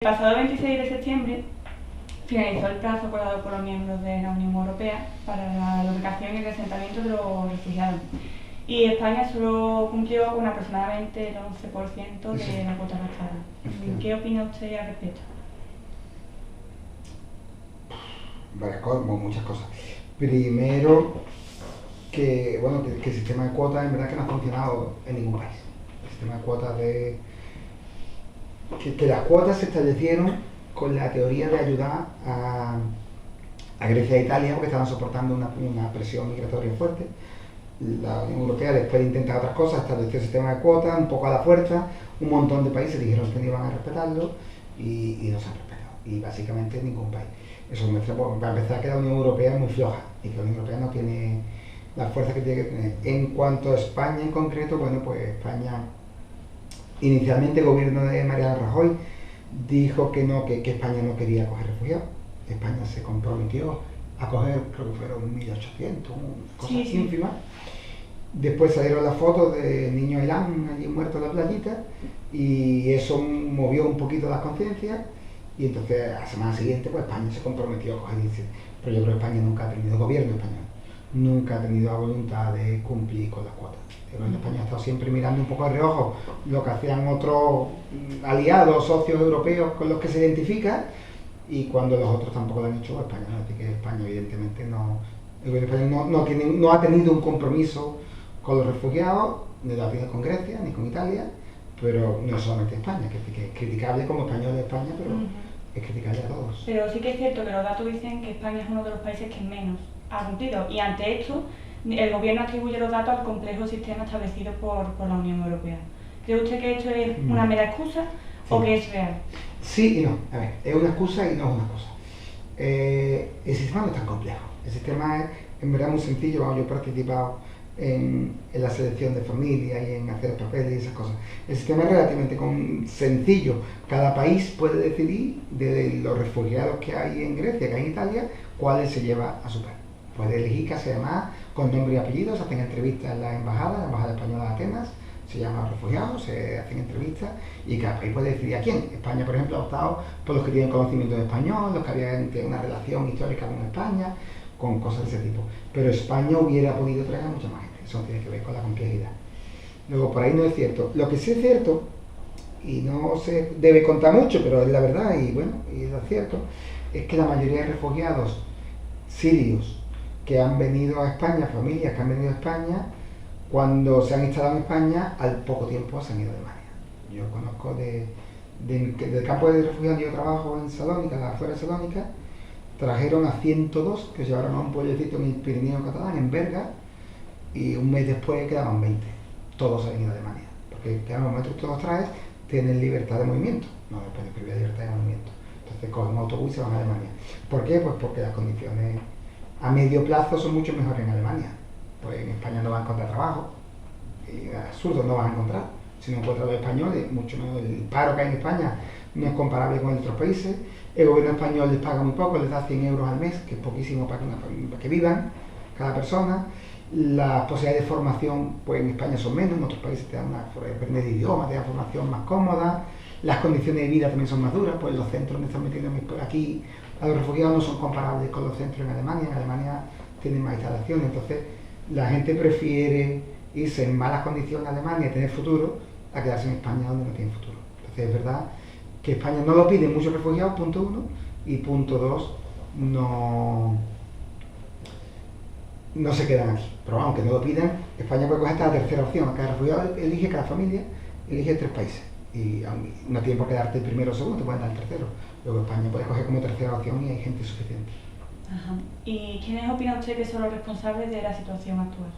El pasado 26 de septiembre finalizó el plazo acordado por los miembros de la Unión Europea para la ubicación y el asentamiento de los refugiados. Y España solo cumplió con aproximadamente el 11% de la cuota pactada. ¿Qué opina usted al respecto? Muchas cosas. Primero, que el sistema de cuotas en verdad que no ha funcionado en ningún país. El sistema de cuotas que las cuotas se establecieron con la teoría de ayudar a Grecia e Italia porque estaban soportando una presión migratoria fuerte. La Unión Europea, después de intentar otras cosas, estableció el sistema de cuotas un poco a la fuerza. Un montón de países dijeron que no iban a respetarlo y no se han respetado. Y básicamente ningún país. Eso muestra, para empezar, que la Unión Europea es muy floja y que la Unión Europea no tiene la fuerza que tiene que tener. En cuanto a España en concreto, bueno, pues España, inicialmente el gobierno de Mariano Rajoy dijo que España no quería acoger refugiados. España se comprometió a acoger, creo que fueron 1.800, cosas ínfimas. Después salieron las fotos de niños Ilán allí muertos en la playita y eso movió un poquito las conciencias. Y entonces, a la semana siguiente, pues España se comprometió a coger 17. Pero yo creo que España nunca ha tenido, el gobierno español, nunca ha tenido la voluntad de cumplir con las cuotas. El gobierno español ha estado siempre mirando un poco de reojo lo que hacían otros aliados, socios europeos con los que se identifica, y cuando los otros tampoco lo han hecho, España no. Así que España, evidentemente, el gobierno español no ha tenido un compromiso con los refugiados, ni lo ha tenido con Grecia, ni con Italia, pero no es solamente España, que es criticable como español de España, pero es criticable a todos. Pero sí que es cierto que los datos dicen que España es uno de los países que menos ha cumplido, y ante esto el gobierno atribuye los datos al complejo sistema establecido por la Unión Europea. ¿Cree usted que esto es una mera excusa o que es real? Sí y no. A ver, es una excusa y no es una excusa. El sistema no es tan complejo. El sistema es en verdad muy sencillo. Yo he participado en la selección de familia y en hacer papeles y esas cosas. El sistema es relativamente sencillo. Cada país puede decidir, de los refugiados que hay en Grecia, que hay en Italia, cuáles se lleva a su país. Puede elegir casi además con nombre y apellido. Se hacen entrevistas en la embajada española de Atenas, se llaman los refugiados, se hacen entrevistas y cada país puede decidir a quién. España, por ejemplo, ha optado por los que tienen conocimiento de español, los que habían una relación histórica con España, con cosas de ese tipo. Pero España hubiera podido traer a mucha más gente. Eso tiene que ver con la complejidad. Luego, por ahí no es cierto. Lo que sí es cierto, y no se debe contar mucho, pero es la verdad, y bueno, y es cierto, es que la mayoría de refugiados sirios que han venido a España, familias que han venido a España, cuando se han instalado en España, al poco tiempo se han ido de Alemania. Yo conozco del campo de refugiados, yo trabajo en Salónica, afuera de Salónica, trajeron a 102 que se llevaron a un pueblecito en el Pirineo catalán, en Berga, y un mes después quedaban 20. Todos se han ido a Alemania. Porque en el momento que tú los traes, tienen libertad de movimiento. No depende de libertad de movimiento. Entonces cogen un autobús y se van a Alemania. ¿Por qué? Pues porque las condiciones a medio plazo son mucho mejores en Alemania. Pues en España no van a encontrar trabajo. Y es absurdo, no van a encontrar. Si no encuentran los españoles, mucho menos. El paro que hay en España no es comparable con otros países. El gobierno español les paga muy poco, les da 100 euros al mes, que es poquísimo para que vivan cada persona. Las posibilidades de formación, pues en España son menos, en otros países te dan aprender de idiomas, te dan formación más cómoda. Las condiciones de vida también son más duras, pues los centros donde están metiendo aquí a los refugiados no son comparables con los centros en Alemania. En Alemania tienen más instalaciones, entonces la gente prefiere irse en malas condiciones a Alemania y tener futuro a quedarse en España donde no tienen futuro. Entonces es verdad que España no lo pide muchos refugiados, punto uno, y punto dos, no se quedan aquí. Pero aunque no lo pidan, España puede coger hasta la tercera opción. Cada refugiado elige, cada familia elige 3 países. Y no tiene por qué darte el primero o segundo, te pueden dar el tercero. Luego España puede coger como tercera opción y hay gente suficiente. Ajá. ¿Y quiénes opina usted que son los responsables de la situación actual?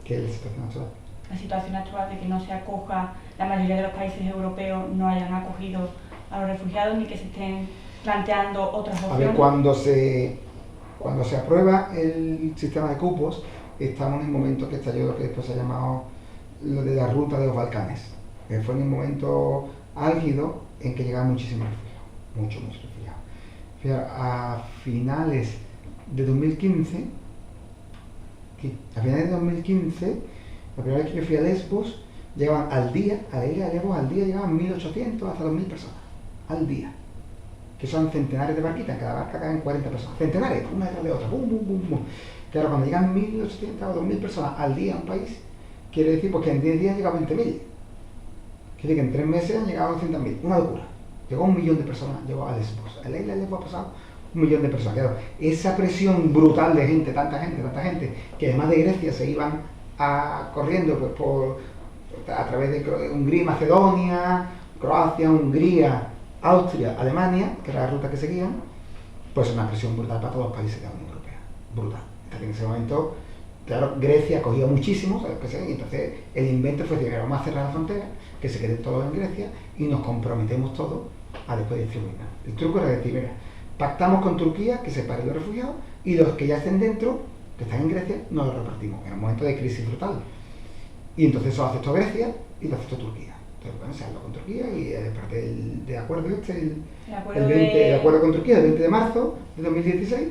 ¿Qué es la situación actual? La situación actual de que no se acoja, la mayoría de los países europeos no hayan acogido a los refugiados ni que se estén planteando otras opciones. A ver, cuando se aprueba el sistema de cupos, estamos en el momento que estalló lo que después se ha llamado lo de la ruta de los Balcanes. Fue en un momento álgido en que llegaban muchísimos refugiados, muchos refugiados. A finales de 2015, la primera vez que yo fui a Lesbos, llegaban al día, a la isla de Lesbos, al día llegaban 1.800 hasta 2.000 personas. al día, que son centenares de barquitas, en cada barca caen 40 personas, centenares, una detrás de otra, bum, bum, bum, bum. Claro, cuando llegan 1.800 o 2.000 personas al día a un país, quiere decir pues, que en 10 días han llegado 20.000. Quiere decir que en 3 meses han llegado 200.000, una locura. Llegó 1 millón de personas, llegó a Lesbos. En la isla de Lesbos ha pasado 1 millón de personas. Claro, esa presión brutal de gente, tanta gente, que además de Grecia se iban corriendo pues, a través de Hungría, Macedonia, Croacia, Hungría, Austria, Alemania, que era la ruta que seguían, pues una presión brutal para todos los países de la Unión Europea. Brutal. Entonces, en ese momento, claro, Grecia acogía muchísimo, ¿sabes? Y entonces el invento fue decir, vamos a cerrar la frontera, que se queden todos en Grecia y nos comprometemos todos a después distribuir. El truco era decir, mira, pactamos con Turquía que separe los refugiados y los que ya estén dentro, que están en Grecia, nos los repartimos. Era un momento de crisis brutal. Y entonces eso aceptó Grecia y lo aceptó Turquía. Entonces, bueno, se habló con Turquía y parte del acuerdo el acuerdo con Turquía del 20 de marzo de 2016,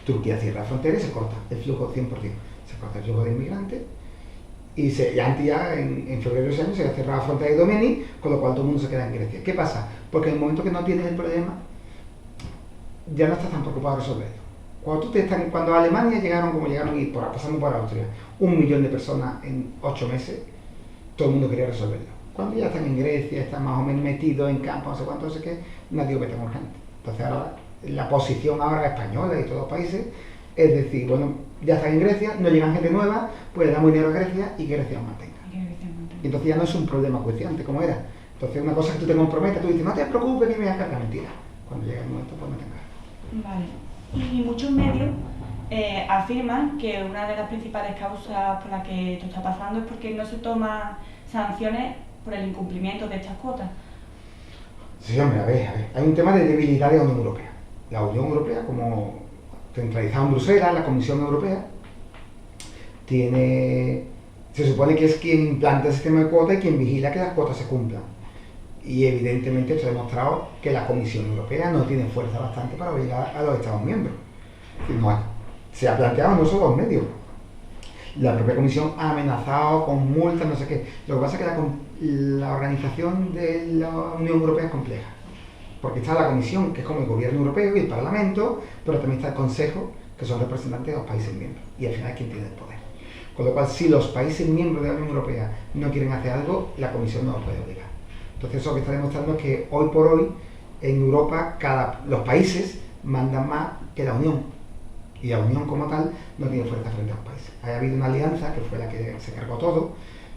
Turquía cierra la frontera y se corta el flujo 100%. Se corta el flujo de inmigrantes y antes ya en febrero de ese año se había cerrado la frontera de Domeni, con lo cual todo el mundo se queda en Grecia. ¿Qué pasa? Porque en el momento que no tienes el problema, ya no estás tan preocupado de resolverlo. Cuando a Alemania llegaron como llegaron y pasando por Austria, 1 millón de personas en 8 meses, todo el mundo quería resolverlo. Cuando ya están en Grecia, están más o menos metidos en campo, no sé cuánto, no sé qué, nadie vete con gente. Entonces ahora, la posición ahora española y todos los países es decir, bueno, ya están en Grecia, no llegan gente nueva, pues le damos dinero a Grecia y que Grecia lo mantenga. Y entonces ya no es un problema cuestiante como era. Entonces una cosa que tú te comprometes, tú dices, no te preocupes que me voy a cargar, mentira. Cuando llega el momento, pues me tengas. Vale. Y muchos medios afirman que una de las principales causas por las que esto está pasando es porque no se toman sanciones por el incumplimiento de estas cuotas. Sí, hombre, a ver. Hay un tema de debilidad de la Unión Europea. La Unión Europea, como centralizada en Bruselas, la Comisión Europea, se supone que es quien implanta el sistema de cuotas y quien vigila que las cuotas se cumplan. Y evidentemente se ha demostrado que la Comisión Europea no tiene fuerza bastante para obligar a los Estados miembros. Se ha planteado no solo los medios. La propia Comisión ha amenazado con multas, no sé qué. Lo que pasa es que la organización de la Unión Europea es compleja. Porque está la Comisión, que es como el Gobierno Europeo y el Parlamento, pero también está el Consejo, que son representantes de los países miembros. Y al final es quien tiene el poder. Con lo cual, si los países miembros de la Unión Europea no quieren hacer algo, la Comisión no los puede obligar. Entonces eso que está demostrando es que hoy por hoy, en Europa, los países mandan más que la Unión. Y la Unión como tal no tiene fuerza frente a los países. Ha habido una alianza, que fue la que se cargó todo,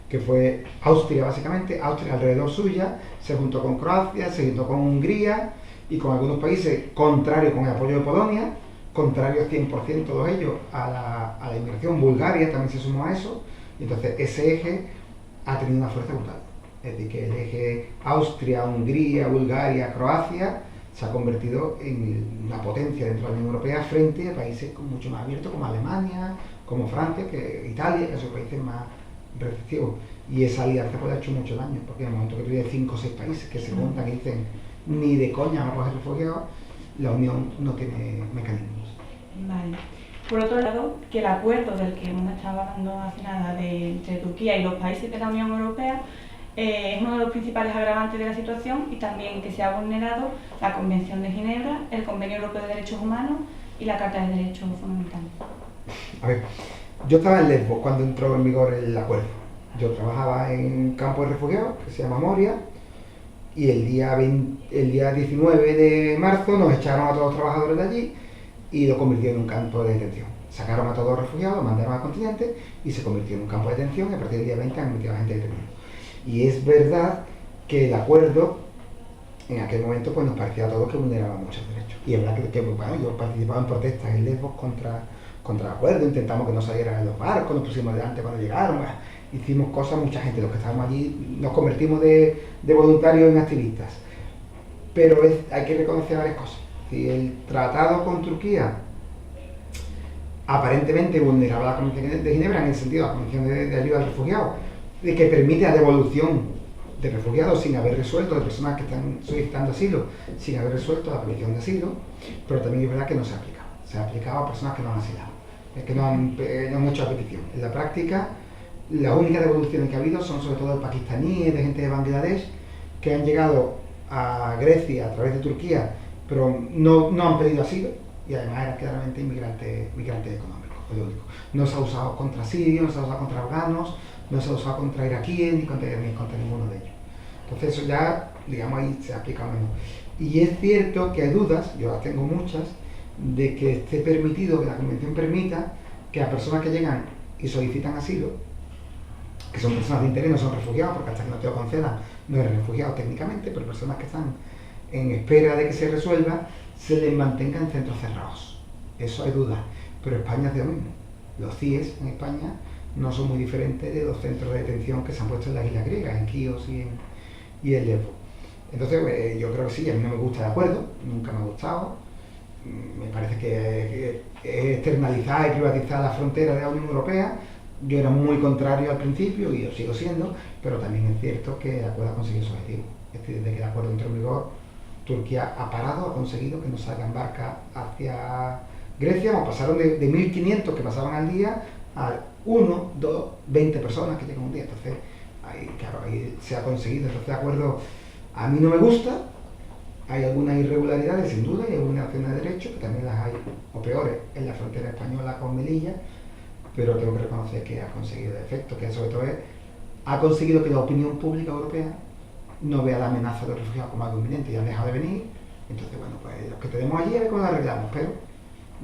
que fue Austria básicamente. Austria alrededor suya se juntó con Croacia, se juntó con Hungría y con algunos países contrarios con el apoyo de Polonia, contrarios 100% todos ellos a la inmigración. Bulgaria también se sumó a eso. Y entonces ese eje ha tenido una fuerza brutal. Es decir, que el eje Austria, Hungría, Bulgaria, Croacia se ha convertido en una potencia dentro de la Unión Europea frente a países mucho más abiertos como Alemania, como Francia, que Italia, que son países más receptivos. Y esa alianza pues ha hecho mucho daño, porque en el momento que tú tienes 5 o 6 países que se juntan y dicen ni de coña vamos a coger refugiados, la Unión no tiene mecanismos. Vale. Por otro lado, que el acuerdo del que hemos estado hablando hace nada entre Turquía y los países de la Unión Europea es uno de los principales agravantes de la situación y también que se ha vulnerado la Convención de Ginebra, el Convenio Europeo de Derechos Humanos y la Carta de Derechos Fundamentales. A ver, yo estaba en Lesbos cuando entró en vigor el acuerdo. Yo trabajaba en un campo de refugiados que se llama Moria y el día 19 de marzo nos echaron a todos los trabajadores de allí y lo convirtieron en un campo de detención. Sacaron a todos los refugiados, mandaron al continente y se convirtió en un campo de detención y a partir del día 20 han metido a la gente detenida. Y es verdad que el acuerdo en aquel momento pues nos parecía a todos que vulneraba muchos derechos. Y es verdad que bueno, yo participaba en protestas en Lesbos contra el acuerdo, intentamos que no salieran los barcos, nos pusimos delante cuando llegaron, hicimos cosas, mucha gente, los que estábamos allí, nos convertimos de voluntarios en activistas. Pero hay que reconocer varias cosas. Si el tratado con Turquía aparentemente vulneraba la Convención de Ginebra en el sentido de la Convención de ayuda al refugiado, de que permite la devolución de refugiados sin haber resuelto, de personas que están solicitando asilo, sin haber resuelto la petición de asilo, pero también es verdad que no se ha aplicado. Se ha aplicado a personas que no han asilado, que no han hecho la petición. En la práctica, las únicas devoluciones que ha habido son sobre todo de pakistaníes, de gente de Bangladesh, que han llegado a Grecia a través de Turquía, pero no han pedido asilo y además eran claramente migrantes económicos, es lo único. No se ha usado contra sirios, no se ha usado contra afganos, no se ha usado contra iraquíes ni contra ninguno de ellos. Entonces eso ya, digamos, ahí se aplica menos. Y es cierto que hay dudas, yo las tengo muchas, de que esté permitido, que la Convención permita que a personas que llegan y solicitan asilo, que son personas de interés, no son refugiados, porque hasta que no te lo concedan no eres refugiado técnicamente, pero personas que están en espera de que se resuelva, se les mantenga en centros cerrados. Eso hay dudas, pero España es de lo mismo. Los CIES en España no son muy diferentes de los centros de detención que se han puesto en las islas griegas, en Quíos y en Lesbos. Entonces, yo creo que sí, a mí no me gusta de acuerdo, nunca me ha gustado. Me parece que externalizar y privatizar la frontera de la Unión Europea. Yo era muy contrario al principio y lo sigo siendo, pero también es cierto que el acuerdo ha conseguido su objetivo. Es decir, desde que el acuerdo entró en vigor, Turquía ha parado, ha conseguido que no salgan barcas hacia Grecia. Pasaron de 1.500 que pasaban al día a 1, 2, 20 personas que llegan un día. Entonces, ahí se ha conseguido. Entonces, el acuerdo a mí no me gusta. Hay algunas irregularidades, sin duda, y hay vulneraciones de derechos, que también las hay, o peores, en la frontera española con Melilla, pero tengo que reconocer que ha conseguido efecto, que sobre todo ha conseguido que la opinión pública europea no vea la amenaza de los refugiados como algo inminente y han dejado de venir. Entonces, bueno, pues los que tenemos allí a ver cómo lo arreglamos, pero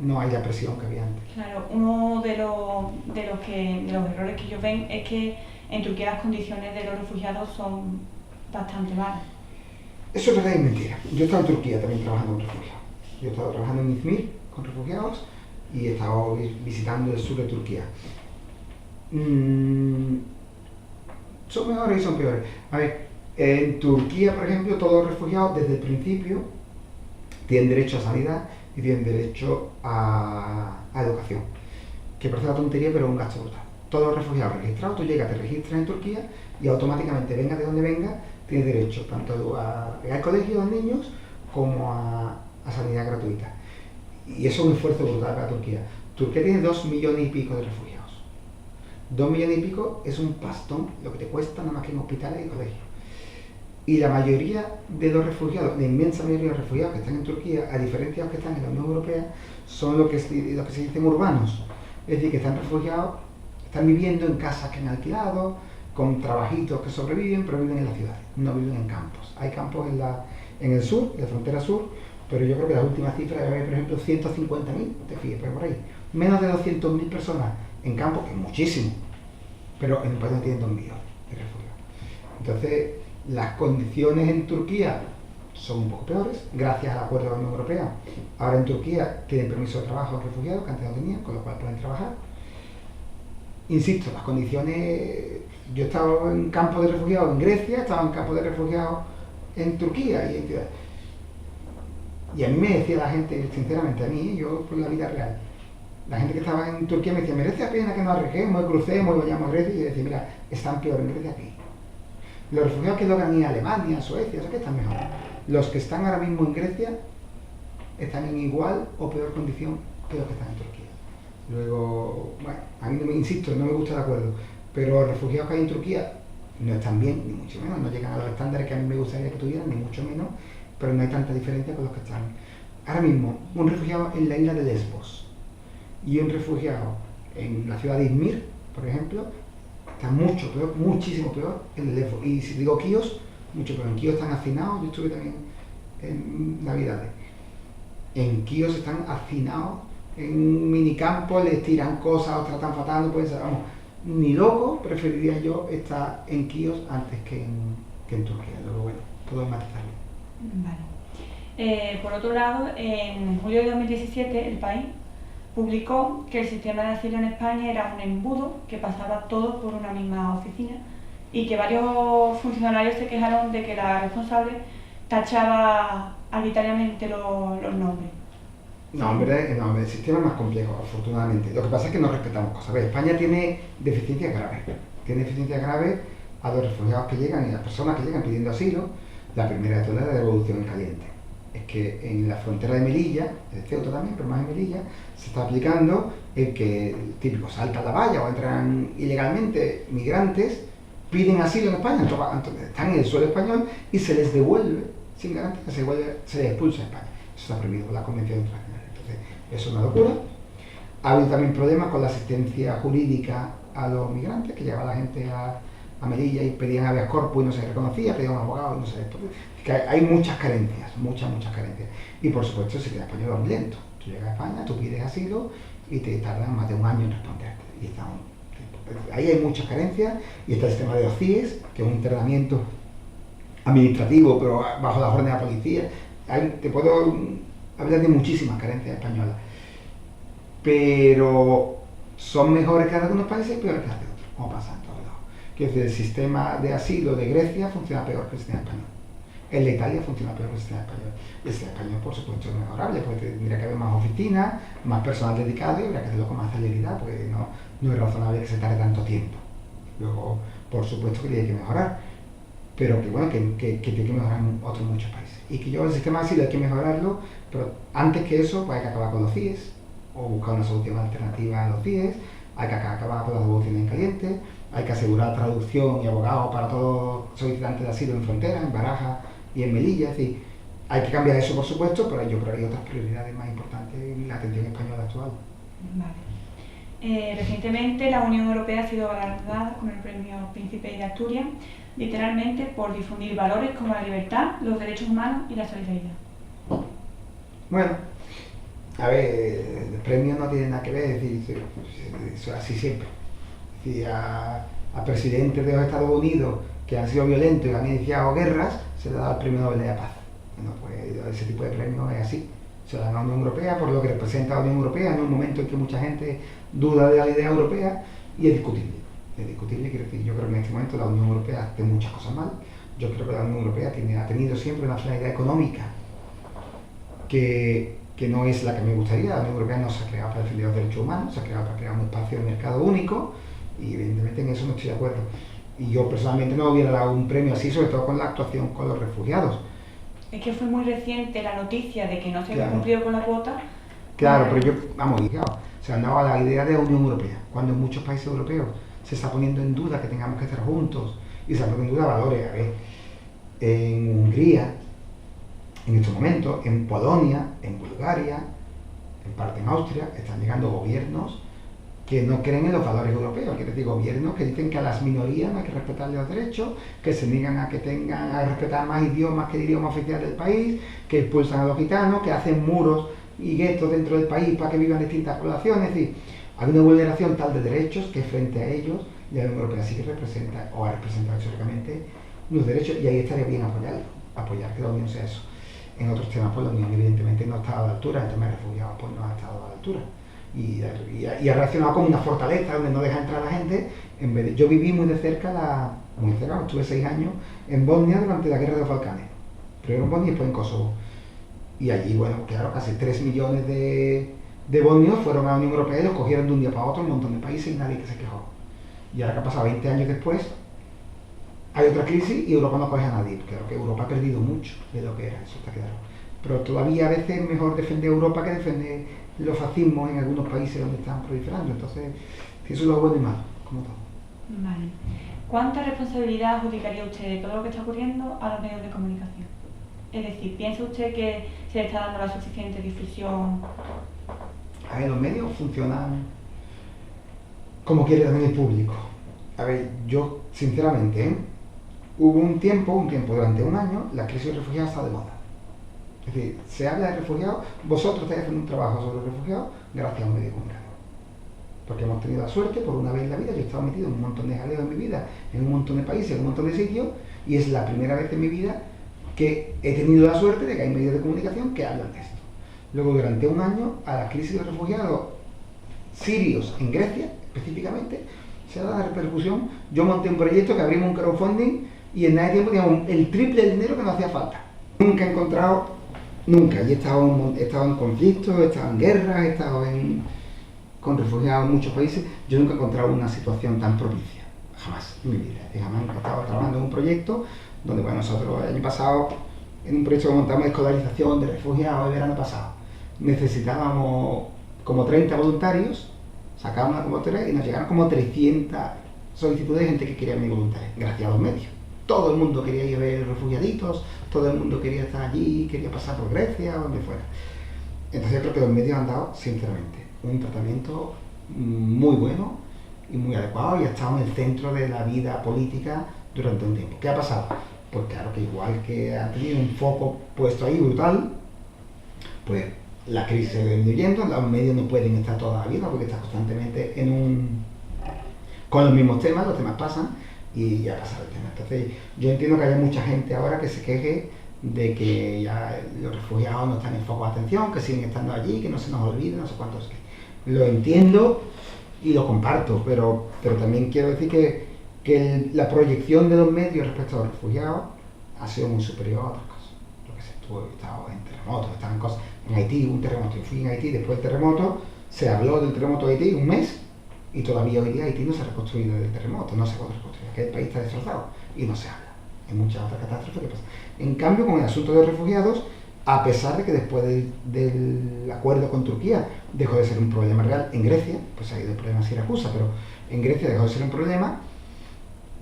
no hay la presión que había antes. Claro, uno de los errores que ellos ven es que en Turquía las condiciones de los refugiados son bastante malas. Eso es verdad y mentira. Yo he estado en Turquía también trabajando con refugiados. Yo he estado trabajando en Izmir con refugiados y he estado visitando el sur de Turquía. Son mejores y son peores. A ver, en Turquía, por ejemplo, todos los refugiados desde el principio tienen derecho a sanidad y tienen derecho a educación. Que parece una tontería, pero es un gasto brutal. Todos los refugiados registrados, tú llegas, te registras en Turquía y automáticamente, venga de donde venga, tienes derecho tanto al colegio de los niños como a sanidad gratuita. Y eso es un esfuerzo brutal para Turquía. Turquía tiene 2 millones y pico de refugiados. 2 millones y pico es un pastón lo que te cuesta nada más que en hospitales y colegios. Y la mayoría de los refugiados, la inmensa mayoría de los refugiados que están en Turquía, a diferencia de los que están en la Unión Europea, son lo que se dicen urbanos. Es decir, que están refugiados, están viviendo en casas que han alquilado, con trabajitos que sobreviven, pero viven en las ciudades, no viven en campos. Hay campos en el sur, en la frontera sur, pero yo creo que las últimas cifras debe haber, por ejemplo, 150.000, te fijas, por ahí. Menos de 200.000 personas en campos, que es muchísimo, pero en un país no tienen 2 millones de refugiados. Entonces, las condiciones en Turquía son un poco peores, gracias al acuerdo de la Unión Europea. Ahora en Turquía tienen permiso de trabajo los refugiados, que antes no tenían, con lo cual pueden trabajar. Insisto, las condiciones... Yo he estado en campos de refugiados en Grecia, he estado en campos de refugiados en Turquía y en ciudades. Y a mí me decía la gente, sinceramente, a mí, yo por la vida real, la gente que estaba en Turquía me decía, merece la pena que nos arriesguemos, crucemos y vayamos a Grecia, y yo decía, mira, están peor en Grecia que aquí. Los refugiados que logran ir a Alemania, a Suecia, o sea que están mejor. Los que están ahora mismo en Grecia están en igual o peor condición que los que están en Turquía. Luego, bueno, a mí, insisto, no me gusta el acuerdo, pero los refugiados que hay en Turquía no están bien, ni mucho menos, no llegan a los estándares que a mí me gustaría que tuvieran, ni mucho menos, pero no hay tanta diferencia con los que están. Ahora mismo, un refugiado en la isla de Lesbos y un refugiado en la ciudad de Izmir, por ejemplo, está mucho peor, muchísimo peor en Lesbos. Y si digo Quíos, mucho peor. En Quíos están hacinados, yo estuve también en Navidades. En Quíos están hacinados, en minicampos, les tiran cosas, os tratan fatal, no pueden ser, vamos, ni loco, preferiría yo estar en Quíos antes que en Turquía. Luego, bueno, puedo matizarlo. Vale. Por otro lado, en julio de 2017, El País publicó que el sistema de asilo en España era un embudo que pasaba todo por una misma oficina y que varios funcionarios se quejaron de que la responsable tachaba arbitrariamente los nombres. No, en verdad, no, el sistema es más complejo, afortunadamente. Lo que pasa es que no respetamos cosas. A ver, España tiene deficiencias graves. Tiene deficiencias graves a los refugiados que llegan y a las personas que llegan pidiendo asilo. La primera de todas es la devolución en caliente. Es que en la frontera de Melilla, de Ceuta también, pero más en Melilla, se está aplicando el que el típico salta la valla o entran ilegalmente migrantes, piden asilo en España, entonces están en el suelo español y se les devuelve sin garantía, se les expulsa a España. Eso está prohibido por la Convención Internacional. Entonces, eso es una locura. Ha habido también problemas con la asistencia jurídica a los migrantes, que llegaba la gente a Melilla y pedían habeas corpus y no se reconocía, pedían un abogado y no se les... Que hay muchas carencias, muchas carencias. Y por supuesto el sistema español es muy lento. Tú llegas a España, tú pides asilo y te tardan más de un año en responderte. Ahí hay muchas carencias y está el sistema de los CIES, que es un internamiento administrativo, pero bajo la orden de la policía. Te puedo hablar de muchísimas carencias españolas, pero son mejores que las de algunos países y peores que las de otros, como pasa en todos lados. Que el sistema de asilo de Grecia funciona peor que el sistema español. El de Italia funciona peor que el sistema español. El sistema español, por supuesto, es mejorable, porque tendría que haber más oficinas, más personal dedicado y habría que hacerlo con más celeridad, porque no es razonable que se tarde tanto tiempo. Luego, por supuesto que tiene que mejorar, pero que bueno, que tiene que mejorar en otros muchos países. Y que el sistema de asilo hay que mejorarlo, pero antes que eso, pues hay que acabar con los CIES, o buscar una solución alternativa a los CIES, hay que acabar con las devoluciones en caliente, hay que asegurar traducción y abogados para todos los solicitantes de asilo en frontera, en Barajas y en Melilla. Es decir, hay que cambiar eso, por supuesto, pero hay otras prioridades más importantes en la atención española actual. Vale. Recientemente la Unión Europea ha sido galardonada con el premio Príncipe de Asturias, literalmente por difundir valores como la libertad, los derechos humanos y la solidaridad. Bueno, a ver, el premio no tiene nada que ver, es decir, eso es así siempre. Es decir, a presidentes de los Estados Unidos que han sido violentos y han iniciado guerras, se le ha dado el premio Nobel de la Paz. Bueno, pues ese tipo de premio es así. Se le da a la Unión Europea por lo que representa la Unión Europea en un momento en que mucha gente duda de la idea europea y es discutible. Es discutible, quiero decir, yo creo que en este momento la Unión Europea hace muchas cosas mal. Yo creo que la Unión Europea ha tenido siempre una finalidad económica que no es la que me gustaría. La Unión Europea no se ha creado para defender los derechos humanos, se ha creado para crear un espacio de mercado único y evidentemente en eso no estoy de acuerdo. Y yo personalmente no hubiera dado un premio así, sobre todo con la actuación con los refugiados. Es que fue muy reciente la noticia de que no se había cumplido con la cuota. Claro, pero yo, se han dado a la idea de la Unión Europea, cuando en muchos países europeos se está poniendo en duda que tengamos que estar juntos y se han poniendo en duda valores. A ver, en Hungría, en estos momentos, en Polonia, en Bulgaria, en parte en Austria, están llegando gobiernos que no creen en los valores europeos, quiere decir, gobiernos que dicen que a las minorías no hay que respetarles los derechos, que se niegan a respetar más idiomas que el idioma oficial del país, que expulsan a los gitanos, que hacen muros y guetos dentro del país para que vivan distintas poblaciones. Es decir, hay una vulneración tal de derechos que frente a ellos la Unión Europea sí que representa, o ha representado históricamente, los derechos, y ahí estaría bien apoyar que la Unión sea eso. En otros temas, pues la Unión evidentemente no ha estado a la altura, en temas de refugiados pues no ha estado a la altura. Y ha reaccionado como una fortaleza donde no deja entrar a la gente. Yo viví muy de cerca, estuve 6 años en Bosnia durante la guerra de los Balcanes, primero en Bosnia y después en Kosovo. Y allí, bueno, claro, casi 3 millones de bosnios fueron a la Unión Europea y los cogieron de un día para otro un montón de países y nadie que se quejó. Y ahora que ha pasado 20 años después, hay otra crisis y Europa no coge a nadie. Creo que Europa ha perdido mucho de lo que era, eso está claro. Pero todavía a veces es mejor defender Europa que defender los fascismos en algunos países donde están proliferando. Entonces, eso es lo bueno y malo, como todo. Vale. ¿Cuánta responsabilidad adjudicaría usted de todo lo que está ocurriendo a los medios de comunicación? Es decir, ¿piensa usted que se le está dando la suficiente difusión? A ver, los medios funcionan como quiere también el público. A ver, yo sinceramente, hubo un tiempo, durante un año, la crisis de refugiados está de moda. Es decir, se habla de refugiados, vosotros estáis haciendo un trabajo sobre refugiados gracias a un medio de comunicación. Porque hemos tenido la suerte, por una vez en la vida, yo he estado metido en un montón de jaleos en mi vida, en un montón de países, en un montón de sitios, y es la primera vez en mi vida que he tenido la suerte de que hay medios de comunicación que hablan de esto. Luego, durante un año, a la crisis de refugiados sirios en Grecia, específicamente, se ha dado la repercusión. Yo monté un proyecto que abrimos un crowdfunding y en nada de tiempo teníamos el triple del dinero que nos hacía falta. Nunca he encontrado, y he estado en conflictos, he estado en guerras, he estado con refugiados en muchos países. Yo nunca he encontrado una situación tan propicia, jamás en mi vida. Jamás he estado trabajando en un proyecto donde, bueno, nosotros el año pasado, en un proyecto que montamos de escolarización de refugiados el verano pasado, necesitábamos como 30 voluntarios, sacábamos una convocatoria y nos llegaron como 300 solicitudes de gente que quería venir voluntaria, gracias a los medios. todo el mundo quería ir a ver refugiaditos, todo el mundo quería estar allí, quería pasar por Grecia o donde fuera. Entonces yo creo que los medios han dado, sinceramente, un tratamiento muy bueno y muy adecuado y ha estado en el centro de la vida política durante un tiempo. ¿Qué ha pasado? Pues claro que igual que ha tenido un foco puesto ahí brutal, pues la crisis se viene huyendo, los medios no pueden estar toda la vida porque están constantemente con los mismos temas, los temas pasan y ya ha pasado el tema. Entonces yo entiendo que haya mucha gente ahora que se queje de que ya los refugiados no están en foco de atención, que siguen estando allí, que no se nos olvide, no sé cuántos. Lo entiendo y lo comparto, pero también quiero decir que la proyección de los medios respecto a los refugiados ha sido muy superior a otras cosas. Lo que se estuvo estado en terremotos, estaban cosas. En Haití, un terremoto. Yo fui en Haití después del terremoto, se habló del terremoto de Haití un mes y todavía hoy día Haití no se ha reconstruido del terremoto, no se puede reconstruir, que el país está destrozado y no se habla. Hay muchas otras catástrofes que pasan. En cambio, con el asunto de los refugiados, a pesar de que después del acuerdo con Turquía dejó de ser un problema real en Grecia, pues ha ido el problema en Siracusa, pero en Grecia dejó de ser un problema,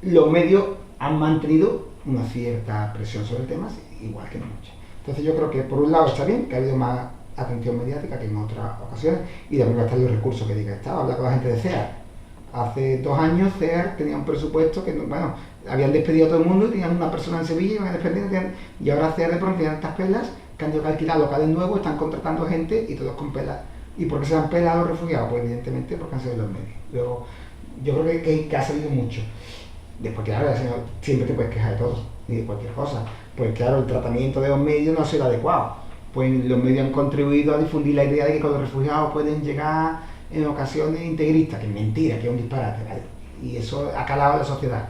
los medios han mantenido una cierta presión sobre el tema, igual que no mucho. Entonces yo creo que por un lado está bien, que ha habido más atención mediática que en otras ocasiones, y también están los recursos que diga Estado. Habla con la gente de CEAR. Hace 2 años CEAR tenía un presupuesto que, bueno, habían despedido a todo el mundo y tenían una persona en Sevilla y iban a despedir, y ahora CEAR de pronto tienen estas pelas que han tenido que alquilar locales nuevos, están contratando gente y todos con pelas. ¿Y por qué se han pelado los refugiados? Pues evidentemente porque han sido los medios. Luego, yo creo que ha salido mucho. Después, claro, siempre te puedes quejar de todo y de cualquier cosa. Pues claro, el tratamiento de los medios no ha sido adecuado. Pues los medios han contribuido a difundir la idea de que con los refugiados pueden llegar en ocasiones integristas, que es mentira, que es un disparate, ¿vale? Y eso ha calado a la sociedad.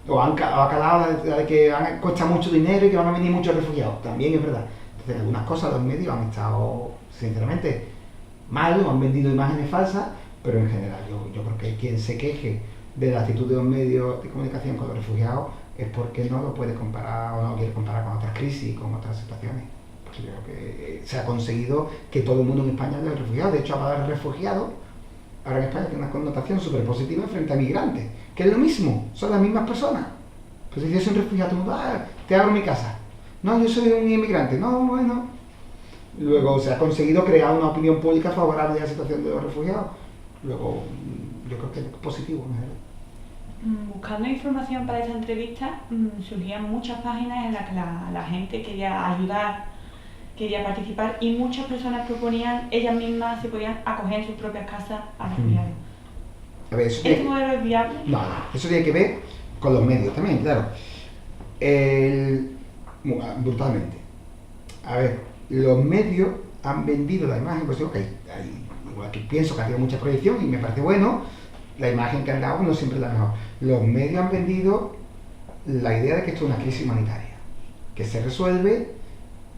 O ha calado la de que cuesta mucho dinero y que van a venir muchos refugiados, también es verdad. Entonces, algunas cosas los medios han estado, sinceramente, mal, o han vendido imágenes falsas, pero en general yo creo que quien se queje de la actitud de los medios de comunicación con los refugiados es porque no lo puede comparar o no lo quiere comparar con otras crisis, con otras situaciones. Porque yo creo que se ha conseguido que todo el mundo en España hable de refugiados. De hecho, hablar de refugiados ahora en España tiene una connotación súper positiva frente a migrantes, que es lo mismo, son las mismas personas. Pues si yo soy un refugiado, todo el mundo, te abro mi casa. No, yo soy un inmigrante. No, bueno. Luego se ha conseguido crear una opinión pública favorable a la situación de los refugiados. Luego, yo creo que es positivo en general. Buscando información para esta entrevista, surgían muchas páginas en las que la gente quería ayudar, quería participar, y muchas personas proponían ellas mismas se podían acoger en sus propias casas a refugiados. A ver, ¿Este modelo es viable? No, eso tiene que ver con los medios también, claro. Brutalmente. A ver, los medios han vendido la imagen, pues digo que igual que pienso que ha habido mucha proyección y me parece bueno, la imagen que han dado no siempre es la mejor. Los medios han vendido la idea de que esto es una crisis humanitaria, que se resuelve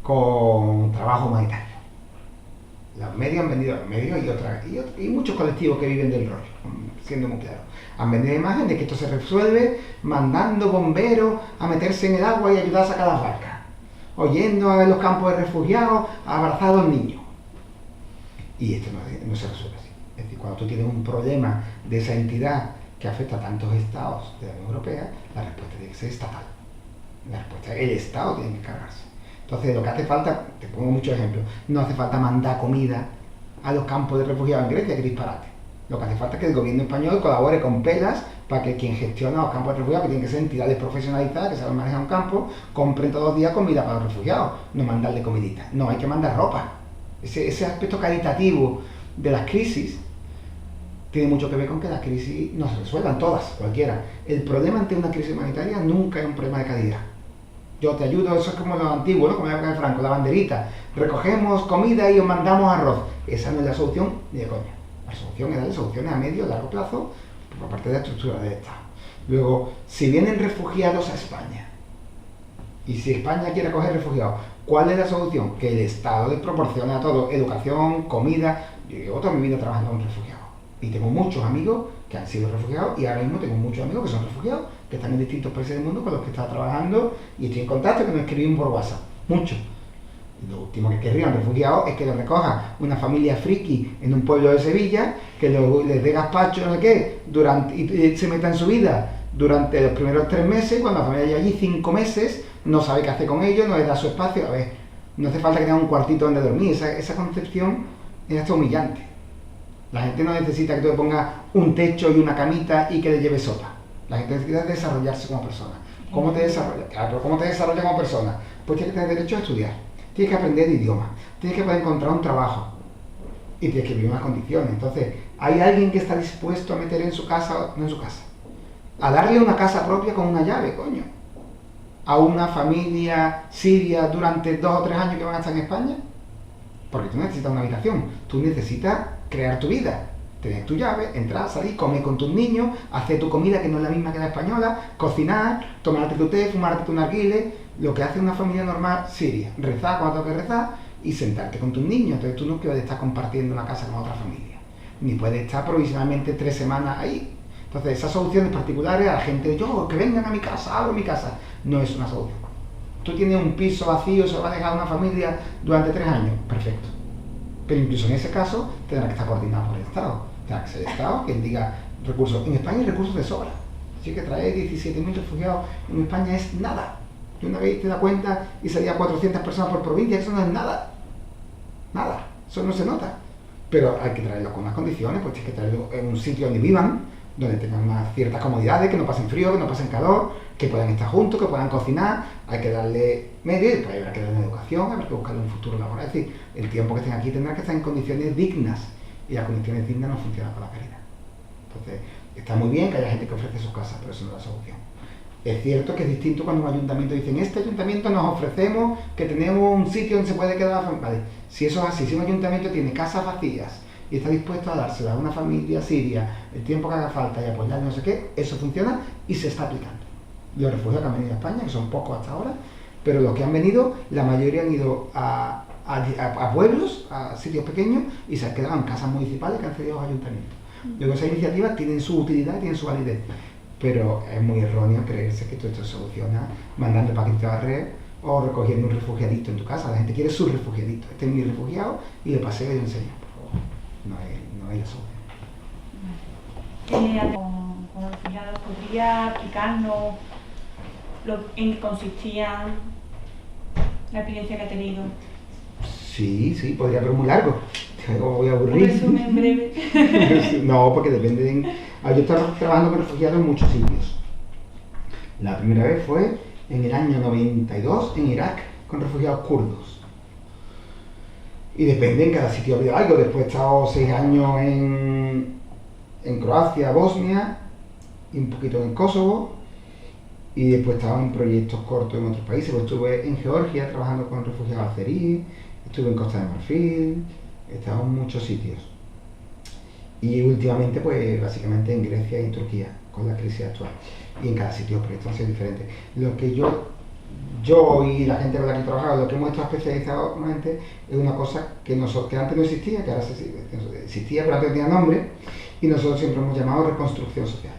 con trabajo humanitario. Los medios han vendido, y muchos colectivos que viven del rollo, siendo muy claro. Han vendido la imagen de que esto se resuelve mandando bomberos a meterse en el agua y ayudar a sacar las barcas, o yendo a los campos de refugiados a abrazar a los niños. Y esto no se resuelve así. Es decir, cuando tú tienes un problema de esa entidad que afecta a tantos estados de la Unión Europea, la respuesta tiene que ser estatal. La respuesta, el Estado tiene que encargarse. Entonces, lo que hace falta, te pongo muchos ejemplos, no hace falta mandar comida a los campos de refugiados en Grecia, que disparate. Lo que hace falta es que el gobierno español colabore con pelas para que quien gestiona los campos de refugiados, que tienen que ser entidades profesionalizadas, que saben manejar un campo, compren todos los días comida para los refugiados, no mandarle comidita. No, hay que mandar ropa. Ese aspecto caritativo de las crisis tiene mucho que ver con que las crisis no se resuelvan todas, cualquiera. El problema ante una crisis humanitaria nunca es un problema de calidad. Yo te ayudo, eso es como lo antiguo, ¿no? Como la época de Franco, la banderita. Recogemos comida y os mandamos arroz. Esa no es la solución ni de coña. La solución es darle soluciones a medio y largo plazo por parte de la estructura del Estado. Luego, si vienen refugiados a España, y si España quiere acoger refugiados, ¿cuál es la solución? Que el Estado les proporcione a todos educación, comida. Yo llevo toda mi vida trabajando con refugiados. Y tengo muchos amigos que han sido refugiados y ahora mismo tengo muchos amigos que son refugiados, que están en distintos países del mundo con los que he estado trabajando y estoy en contacto, que me escriben por WhatsApp. Muchos. Lo último que querrían refugiados es que los recoja una familia friki en un pueblo de Sevilla, que les dé gazpacho, no sé qué, y se meta en su vida durante los primeros 3 meses, cuando la familia lleva allí 5 meses, no sabe qué hacer con ellos, no les da su espacio. A ver, no hace falta que tengan un cuartito donde dormir, esa concepción es hasta humillante. La gente no necesita que tú le pongas un techo y una camita y que le lleves sopa. La gente necesita desarrollarse como persona. ¿Cómo te desarrollas? Claro, pero ¿cómo te desarrollas como persona? Pues tienes que tener derecho a estudiar, tienes que aprender idiomas, tienes que poder encontrar un trabajo y tienes que vivir en unas condiciones. Entonces, ¿hay alguien que está dispuesto a meter en su casa, no en su casa, a darle una casa propia con una llave, coño, a una familia siria durante 2 o 3 años que van a estar en España? Porque tú necesitas una habitación, tú necesitas crear tu vida, tener tu llave, entrar, salir, comer con tus niños, hacer tu comida que no es la misma que la española, cocinar, tomarte tu té, fumarte tu narguile, lo que hace una familia normal siria, rezar cuando tengo que rezar y sentarte con tus niños. Entonces tú no puedes estar compartiendo una casa con otra familia, ni puedes estar provisionalmente 3 semanas ahí. Entonces esas soluciones particulares a la gente, yo, que vengan a mi casa, abro mi casa, no es una solución. Tú tienes un piso vacío, se lo va a dejar a una familia durante 3 años, perfecto. Pero incluso en ese caso tendrá que estar coordinado por el Estado. Tendrá que ser el Estado quien diga recursos. En España hay recursos de sobra. Así que traer 17.000 refugiados en España es nada. Y una vez te das cuenta y salía 400 personas por provincia, eso no es nada. Nada. Eso no se nota. Pero hay que traerlo con unas condiciones, pues tienes que traerlo en un sitio donde vivan, donde tengan unas ciertas comodidades, que no pasen frío, que no pasen calor, que puedan estar juntos, que puedan cocinar. Hay que darle medios y después habrá que darle educación, habrá que buscarle un futuro laboral. Es decir, el tiempo que estén aquí tendrá que estar en condiciones dignas, y las condiciones dignas no funcionan con la caridad. Entonces, está muy bien que haya gente que ofrece sus casas, pero eso no es la solución. Es cierto que es distinto cuando un ayuntamiento dice, en este ayuntamiento nos ofrecemos que tenemos un sitio donde se puede quedar la familia. Vale, si eso es así, si un ayuntamiento tiene casas vacías y está dispuesto a dárselas a una familia siria el tiempo que haga falta y apoyar no sé qué, eso funciona y se está aplicando. Los refugiados que han venido a España, que son pocos hasta ahora, pero los que han venido, la mayoría han ido a pueblos, a sitios pequeños, y se han quedado en casas municipales que han cedido a los ayuntamientos. Luego esas iniciativas tienen su utilidad y tienen su validez, pero es muy erróneo creerse que todo esto se soluciona mandando paquetes a red o recogiendo un refugiadito en tu casa. La gente quiere su refugiadito. Este es mi refugiado y de paseo yo enseño, por favor. No hay la solución. Con los refugiados, ¿podría explicarnos en qué consistía la experiencia que ha tenido? Sí, podría, pero muy largo. Te voy a aburrir. Un resumen breve. No, porque depende. Yo he estado trabajando con refugiados en muchos sitios. La primera vez fue en el año 92 en Irak con refugiados kurdos. Y depende, en cada sitio ha habido algo. Después he estado 6 años en Croacia, Bosnia, y un poquito en Kosovo. Y después he estado en proyectos cortos en otros países. Pues estuve en Georgia trabajando con refugiados azeríes, estuve en Costa de Marfil, he estado en muchos sitios. Y últimamente, pues básicamente en Grecia y en Turquía, con la crisis actual. Y en cada sitio los proyectos han sido diferentes. Lo que yo y la gente con la que he trabajado, lo que hemos estado especializados últimamente es una cosa que antes no existía, que ahora existía, pero antes no tenía nombre, y nosotros siempre hemos llamado reconstrucción social.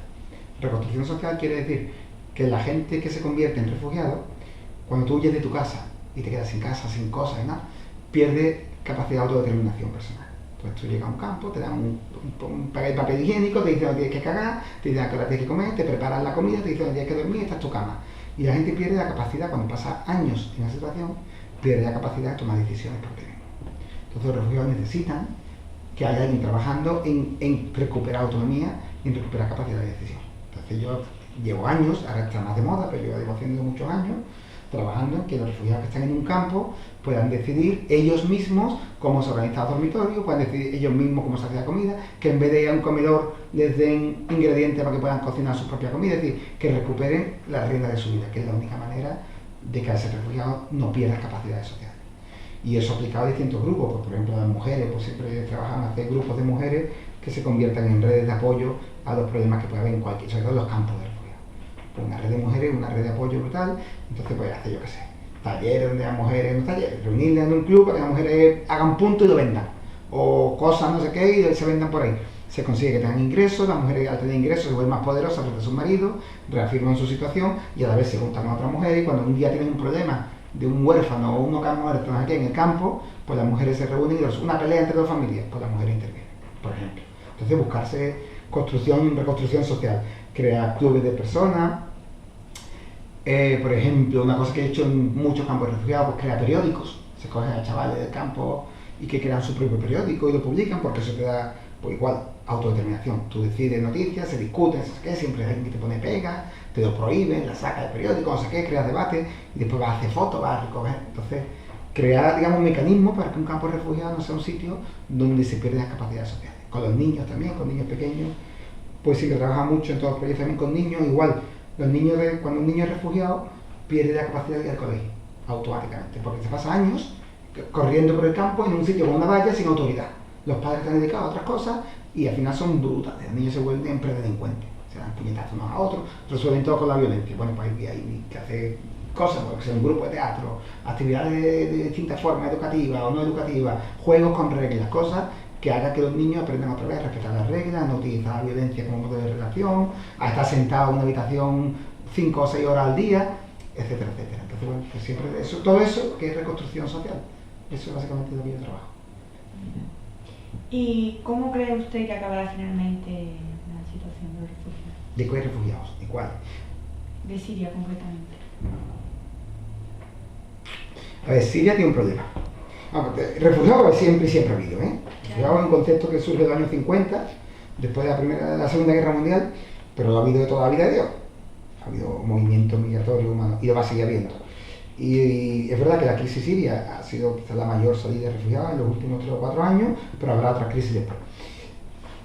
Reconstrucción social quiere decir que la gente que se convierte en refugiado, cuando tú huyes de tu casa y te quedas sin casa, sin cosas y nada, pierde capacidad de autodeterminación personal. Entonces tú llegas a un campo, te dan un papel higiénico, te dicen dónde tienes que cagar, te dicen a qué hora tienes que comer, te preparan la comida, te dicen dónde tienes que dormir, esta es tu cama. Y la gente pierde la capacidad, cuando pasa años en esa situación, pierde la capacidad de tomar decisiones por ti mismo. Entonces los refugiados necesitan que haya alguien trabajando en recuperar autonomía y en recuperar capacidad de decisión. Entonces yo llevo años, ahora está más de moda, pero yo llevo haciendo muchos años, trabajando en que los refugiados que están en un campo puedan decidir ellos mismos cómo se organiza el dormitorio, puedan decidir ellos mismos cómo se hace la comida, que en vez de ir a un comedor les den ingredientes para que puedan cocinar su propia comida, es decir, que recuperen la rienda de su vida, que es la única manera de que ese refugiado no pierda capacidades sociales. Y eso aplicado a distintos grupos, pues, por ejemplo las mujeres, pues siempre trabajan hacer grupos de mujeres que se conviertan en redes de apoyo a los problemas que puede haber en cualquier, sobre todo en los campos de refugiados. Pues una red de mujeres, una red de apoyo brutal, entonces pues hace yo qué sé, talleres donde las mujeres, no talleres, reunirlas en un club para que las mujeres hagan punto y lo vendan, o cosas no sé qué y se vendan por ahí. Se consigue que tengan ingresos, las mujeres al tener ingresos se vuelven más poderosas frente a sus maridos, reafirman su situación y a la vez se juntan con otras mujeres y cuando un día tienen un problema de un huérfano o uno que ha muerto aquí en el campo, pues las mujeres se reúnen y una pelea entre dos familias, pues las mujeres intervienen, por ejemplo. Entonces buscarse reconstrucción social. Crear clubes de personas. Por ejemplo, una cosa que he hecho en muchos campos de refugiados, pues crear periódicos. Se cogen a chavales del campo y que crean su propio periódico y lo publican, porque eso te da, pues igual, autodeterminación. Tú decides noticias, se discuten, no sé qué, siempre hay alguien que te pone pega, te lo prohíben, la saca del periódico, no sé qué, creas debate y después vas a hacer fotos, vas a recoger. Entonces, crear, digamos, un mecanismo para que un campo de refugiados no sea un sitio donde se pierden las capacidades sociales. Con los niños también, con niños pequeños, pues sí que trabaja mucho en todos los proyectos también con niños, igual. Cuando un niño es refugiado, pierde la capacidad de ir al colegio, automáticamente, porque se pasa años corriendo por el campo en un sitio con una valla sin autoridad. Los padres están dedicados a otras cosas y al final son brutales. Los niños se vuelven predelincuentes, se dan puñetazos unos a otros, resuelven todo con la violencia. Bueno, pues hay que hacer cosas, porque sea un grupo de teatro, actividades de distintas formas, educativas o no educativas, juegos con reglas, cosas que haga que los niños aprendan otra vez a respetar las reglas, no utilizar la violencia como modo de relación, a estar sentado en una habitación 5 o 6 horas al día, etcétera, etcétera. Entonces, bueno, pues siempre eso, todo eso que es reconstrucción social. Eso es básicamente lo que yo trabajo. ¿Y cómo cree usted que acabará finalmente la situación de los refugiados? ¿De cuáles refugiados? ¿De cuáles? De Siria, concretamente. A ver, Siria tiene un problema. Refugiados siempre ha habido, ¿eh? Refugiados es un concepto que surge en los años 50, después de la Segunda Guerra Mundial, pero lo ha habido de toda la vida de Dios. Ha habido movimientos migratorios humanos y lo va a seguir habiendo. Y es verdad que la crisis siria ha sido quizás la mayor salida de refugiados en los últimos 3 o 4 años, pero habrá otras crisis después.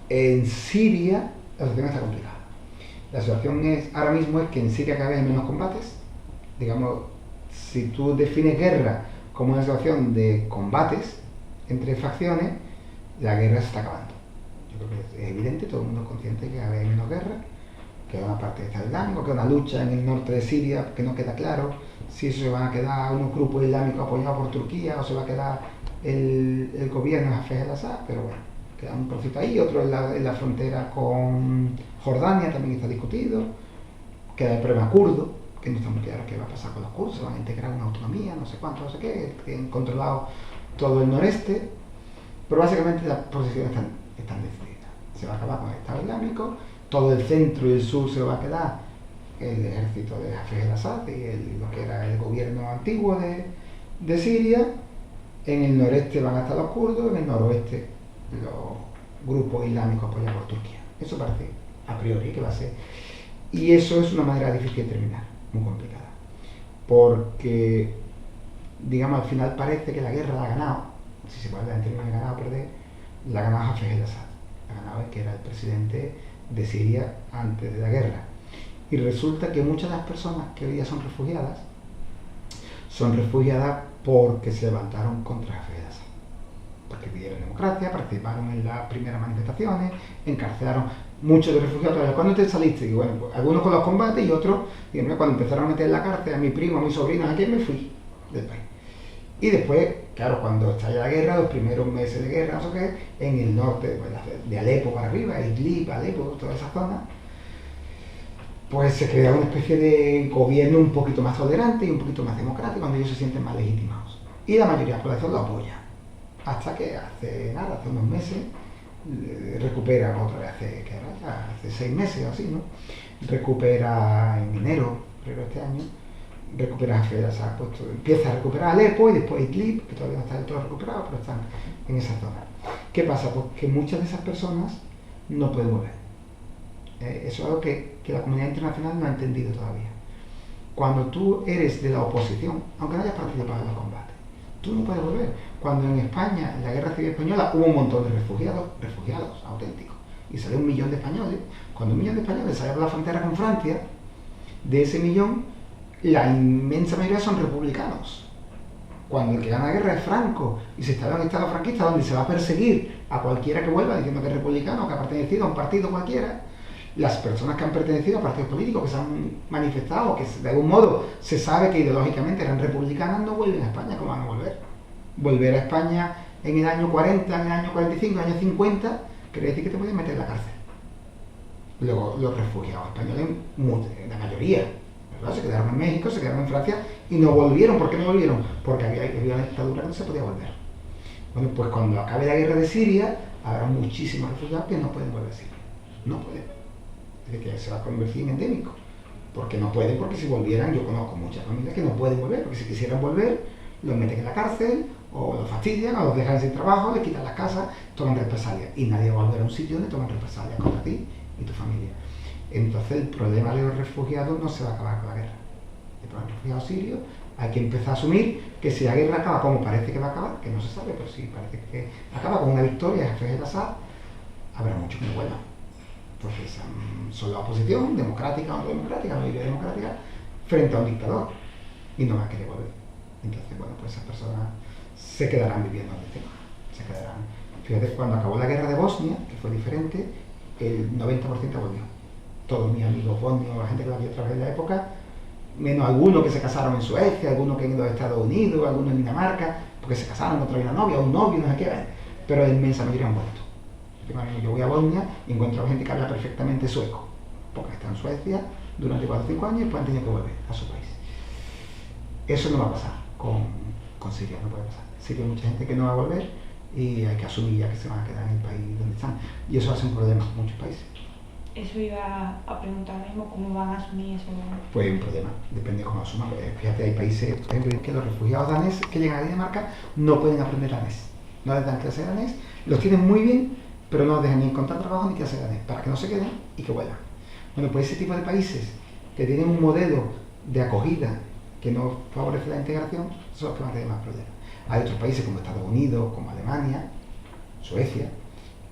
En Siria la situación está complicada. La situación ahora mismo es que en Siria cada vez hay menos combates. Digamos, si tú defines guerra como una situación de combates entre facciones, la guerra se está acabando. Yo creo que es evidente, todo el mundo es consciente que cada vez hay menos guerra, que hay una parte de Estado Islámico, que hay una lucha en el norte de Siria que no queda claro si eso se van a quedar unos grupos islámicos apoyados por Turquía o se va a quedar el gobierno de Hafez al-Assad, pero bueno, queda un trocito ahí, otro en la frontera con Jordania también está discutido, queda el problema kurdo, que no está muy claro qué va a pasar con los kurdos, se van a integrar una autonomía, no sé cuánto, no sé qué, tienen controlado todo el noreste, pero básicamente las posiciones están decididas. Se va a acabar con el Estado Islámico, todo el centro y el sur se lo va a quedar el ejército de Hafez al-Assad y lo que era el gobierno antiguo de Siria. En el noreste van a estar los kurdos, en el noroeste los grupos islámicos apoyados por Turquía. Eso parece a priori que va a ser. Y eso es una manera difícil de terminar, muy complicada. Porque, digamos, al final parece que la guerra la ha ganado, si se puede hablar en términos de ganar o perder, la ha ganado Hafez al-Assad. La ha ganado el que era el presidente de Siria antes de la guerra. Y resulta que muchas de las personas que hoy día son refugiadas porque se levantaron contra Hafez al-Assad, porque pidieron democracia, participaron en las primeras manifestaciones, encarcelaron muchos de los refugiados. ¿Cuándo te saliste? Y bueno, pues, algunos con los combates y otros, cuando empezaron a meter en la cárcel a mi primo, a mis sobrinos, ¿a quién me fui del país? Y después, claro, cuando estalla la guerra, los primeros meses de guerra, no sé qué, en el norte, pues, de Alepo para arriba, Idlib, Alepo, toda esa zona, pues se crea una especie de gobierno un poquito más tolerante y un poquito más democrático, donde ellos se sienten más legitimados. Y la mayoría de la población lo apoya. Hasta que hace unos meses, recupera otra vez, hace 6 meses o así, ¿no? Recupera en enero, creo, este año, recupera Hafez al-Assad, pues empieza a recuperar Alepo y después Idlib, que todavía no está del todo recuperado, pero están en esa zona. ¿Qué pasa? Pues que muchas de esas personas no pueden volver. Eso es algo que la comunidad internacional no ha entendido todavía. Cuando tú eres de la oposición, aunque no hayas participado en los combates, tú no puedes volver. Cuando en España, en la Guerra Civil Española, hubo un montón de refugiados auténticos, y salió 1 millón de españoles. Cuando 1 millón de españoles salieron a la frontera con Francia, de ese millón, la inmensa mayoría son republicanos. Cuando el que gana la guerra es Franco y se está en un estado franquista donde se va a perseguir a cualquiera que vuelva diciendo que es republicano, que ha pertenecido a un partido cualquiera, las personas que han pertenecido a partidos políticos, que se han manifestado, que de algún modo se sabe que ideológicamente eran republicanas, no vuelven a España. ¿Cómo van a volver? Volver a España en el año 40, en el año 45, en el año 50, quiere decir que te pueden meter en la cárcel. Luego, los refugiados españoles, la mayoría, ¿verdad? Se quedaron en México, se quedaron en Francia y no volvieron. ¿Por qué no volvieron? Porque había una dictadura que no se podía volver. Bueno, pues cuando acabe la guerra de Siria, habrá muchísimos refugiados que no pueden volver a Siria. no pueden. Es decir, que se va a convertir en endémico. Porque no pueden, porque si volvieran, yo conozco muchas familias que no pueden volver, porque si quisieran volver, los meten en la cárcel, o los fastidian, o los dejan sin trabajo, les quitan las casas, toman represalias. Y nadie va a volver a un sitio donde toman represalias contra ti y tu familia. Entonces el problema de los refugiados no se va a acabar con la guerra. El problema de los refugiados sirios hay que empezar a asumir que si la guerra acaba como parece que va a acabar, que no se sabe, pero sí parece que acaba con una victoria de Hafez el-Assad, habrá mucho que no vuelvan. Porque son la oposición, democrática o no democrática, mayoría democrática, frente a un dictador. Y no va a querer volver. Entonces, bueno, pues esas personas se quedarán viviendo en el tema. Se quedarán. Fíjate, cuando acabó la guerra de Bosnia, que fue diferente, el 90% volvió. Todos mis amigos bosnios, la gente que lo había otra vez en la época, menos algunos que se casaron en Suecia, algunos que han ido a Estados Unidos, algunos en Dinamarca, porque se casaron, otra vez una novia, un novio, no sé qué, pero la inmensa mayoría han vuelto. Yo voy a Bosnia y encuentro a gente que habla perfectamente sueco, porque está en Suecia durante 4 o 5 años y después han tenido que volver a su país. Eso no va a pasar con Siria, no puede pasar. Siria hay mucha gente que no va a volver y hay que asumir ya que se van a quedar en el país donde están. Y eso hace un problema en muchos países. Eso iba a preguntar mismo, ¿cómo van a asumir eso? Pues un problema, depende de cómo asuman. Fíjate, hay países, por ejemplo, que los refugiados daneses que llegan a Dinamarca no pueden aprender danés. No les dan clase de danés, los tienen muy bien, pero no dejan ni encontrar trabajo ni clase de danés, para que no se queden y que vuelvan. Bueno, pues ese tipo de países que tienen un modelo de acogida que no favorece la integración, son los que van a tener más problemas. Hay otros países como Estados Unidos, como Alemania, Suecia,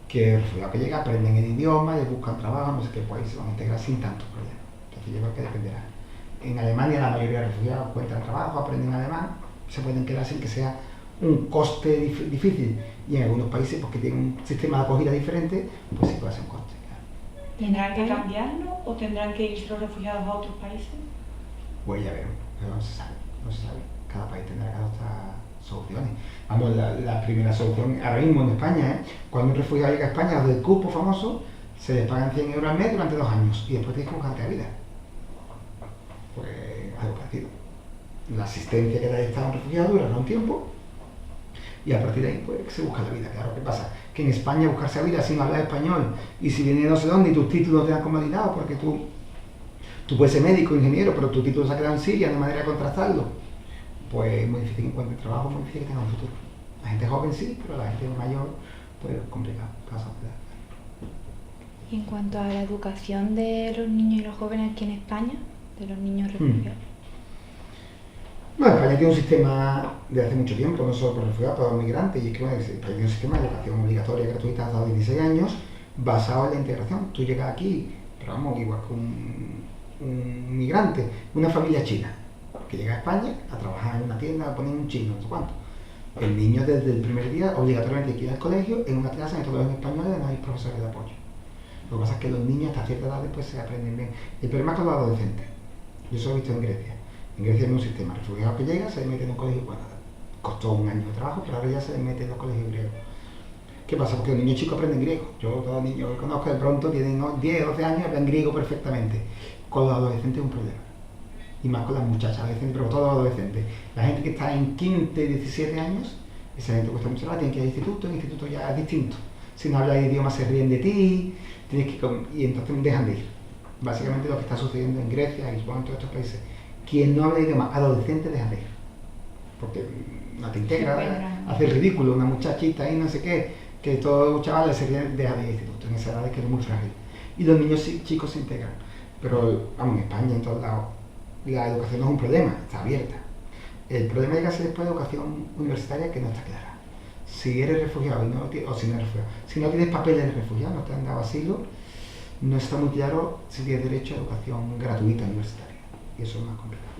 que los refugiados que llegan aprenden el idioma, les buscan trabajo, no sé qué, pues se van a integrar sin tantos problemas. Entonces yo creo que dependerá. En Alemania la mayoría de refugiados encuentran trabajo, aprenden alemán, se pueden quedar sin que sea un coste difícil. Y en algunos países, porque tienen un sistema de acogida diferente, pues sí puede ser un coste. Claro. ¿Tendrán que cambiarlo o tendrán que irse los refugiados a otros países? Pues ya veremos, pero no se sabe, no se sabe. Cada país tendrá que adoptar soluciones. Vamos, la primera solución ahora mismo en España, cuando un refugiado llega a España, los del cupo famoso, se les pagan 100 euros al mes durante 2 años y después tienes que buscarte la vida. Pues algo parecido. La asistencia que da el Estado a un refugiado durará un tiempo y a partir de ahí pues se busca la vida. Claro, ¿qué pasa? Que en España buscarse la vida sin hablar español y si viene no sé dónde y tus títulos no te dan convalidado porque tú puedes ser médico, ingeniero, pero tu título se ha quedado en Siria, no hay manera de contrastarlo, pues es muy difícil que encuentre trabajo, muy difícil que tenga un futuro. La gente joven sí, pero la gente mayor pues es complicado. Y en cuanto a la educación de los niños y los jóvenes aquí en España, de los niños refugiados. Bueno, España tiene un sistema de hace mucho tiempo, no solo para refugiados, para los migrantes, y es que bueno, España tiene un sistema de educación obligatoria gratuita hasta los 16 años, basado en la integración. Tú llegas aquí, pero vamos, igual que un migrante, una familia china, que llega a España a trabajar en una tienda, a poner un chino, no sé cuánto. El niño desde el primer día obligatoriamente hay que ir al colegio en una clase en todos los españoles, no hay profesores de apoyo. Lo que pasa es que los niños hasta cierta edad después se aprenden bien. El problema es con los adolescentes. Yo eso lo he visto en Grecia. En Grecia hay un sistema, refugiado que llega, se le mete en un colegio, bueno, costó un año de trabajo, pero ahora ya se le mete en los colegios griegos. ¿Qué pasa? Porque los niños chicos aprenden griego. Yo todos los niños que conozco de pronto tienen 10 o 12 años y hablan griego perfectamente. Con los adolescentes es un problema. Y más con las muchachas adolescentes, pero todos los adolescentes. La gente que está en 15, 17 años, esa gente cuesta mucho, tiene que ir al instituto, el instituto ya es distinto. Si no hablas idioma se ríen de ti, y entonces dejan de ir. Básicamente lo que está sucediendo en Grecia y supongo en todos estos países. Quien no habla idioma adolescente deja de ir. Porque no te integra, hace ridículo, una muchachita ahí no sé qué, que todos los chavales se ríen, deja de ir al instituto. En esa edad es que es muy frágil. Y los niños chicos se integran. Pero vamos, en España, en todos lados, la educación no es un problema, está abierta. El problema llega a ser después de educación universitaria que no está clara. Si eres refugiado o si no eres refugiado, si no tienes papeles de refugiado, no te han dado asilo, no está muy claro si tienes derecho a educación gratuita universitaria. Y eso es más complicado.